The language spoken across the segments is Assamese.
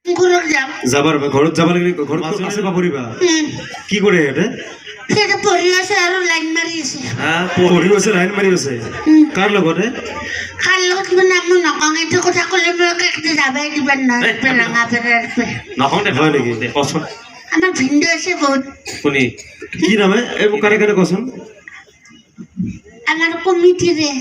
ঘৰত যাম যাবাৰ ঘৰত যাব লাগিলে ঘৰত আছে বাপৰিবা কি কৰে এটা সেটা পঢ়ি আছে আৰু লাইন মাৰি আছে পঢ়ি আছে লাইন মাৰি আছে কাৰ লগতে কাৰ লগত মানে মই নকওঁ এইটো কথা ক'লে মই যাবাই দিবা নহয় পেলাঙা পেলাৰ নকওঁ দে হয় নেকি কচোন আমাৰ ভিন্দু আছে বহুত শুনি কি নামে এইবোৰ কাৰে কাৰে কচোন আমাৰ কমিটিৰে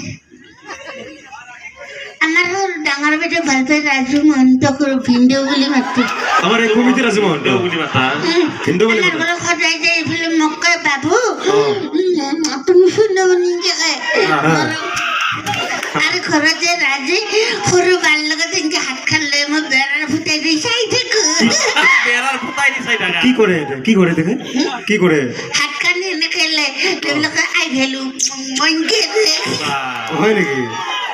আমাৰ ডাঙৰ বেটা ভাল পাই ৰাজু মহন্তক ভিন্দু বুলি মাতো আমাৰ এই কমিটিৰ আছে মহন্ত বুলি মাতা হিন্দু বুলি আমাৰ ঘৰত সদায় যায় এইফালে মোক কয় বাবু তুমি শুনমনিকে কয় আৰু ঘৰত যে ৰাজে সৰু বাৰ লগত এনেকে হাতখন লৈ মই বেৰাৰ ফুটাই দি চাই থাকো বেৰাৰ ফুটাই দি চাই থাকা কি কৰে এটা কি কৰে দেখে কি কৰে হাতখন এনেকে লৈ তেওঁলোকে আই ভেলো মইকে হয় নেকি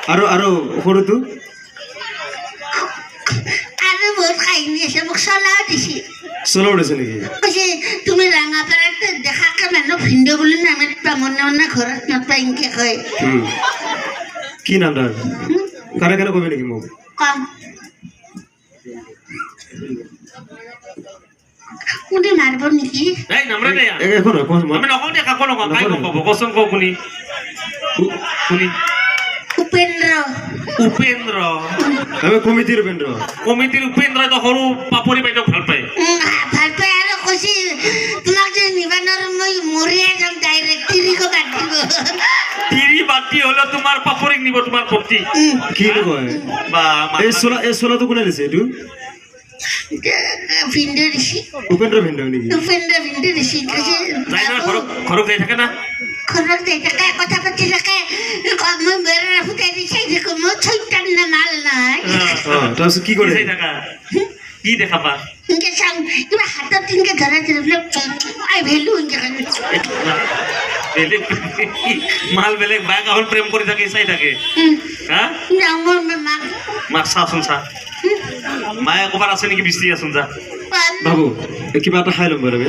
আৰু আৰু সৰুটো আৰু বহুত কাহিনী আছে মোক চলাও দিছে চলাও দিছে নেকি কৈছে তুমি ৰাঙাপাৰাত দেখাকে মানুহ ভিন্দু বুলি নামাতিবা মনে মনে ঘৰত নাপাই এনেকে কয় কি নাম তাৰ কাৰে কাৰে কবি নেকি মোক কম কোনে মাৰিব নেকি এই নামৰে দে এখন আমি নকওঁ দে কাকো নকওঁ কাই নক'ব কচোন কওঁ শুনি শুনি উপেন্দ্ৰ উপেন্দ্ৰ আমি কমিটিৰ উপেন্দ্ৰ কমিটিৰ উপেন্দ্ৰই তো সৰু পাপৰি বাইদেউক ভাল পায় ভাল পাই আৰু কৈছে তোমাক যে নিবানৰ মই মৰিয়ে যাম ডাইৰেক্ট তিৰিকো বাদ দিব তিৰি বাতি হলেও তোমাৰ পাপৰিক নিব তোমাৰ পতি কি কয় বা এই চলাটো কোনে দিছে এইটো ভিন্দু ঋষি উপেন্দ্ৰ ভিন্দ নেকি উপেন্দ্ৰ ভিন্দু ঋষি কৈছে যাই না ঘৰত যাই থাকে না ঘৰত যাই থাকে কথা পাতি থাকে মই বেৰাৰ ফুটাই দি চাই থাকো মই চৈতান না মাল নাই তাৰপিছত কি কৰে চাই থাকা কি দেখা পা এনেকে চাওঁ কিবা হাতত এনেকে ধৰাই ধৰি আই ভেলো বেলেগ মাল বেলেগ বাঘ আহল প্ৰেম কৰি থাকে চাই থাকে হা ডাঙৰ মাক মাক চাচোন চা মায়ে ক'ৰবাত আছে নেকি বিচাৰি আছোন যা বাবু কিবা এটা খাই ল'ম বাৰু আমি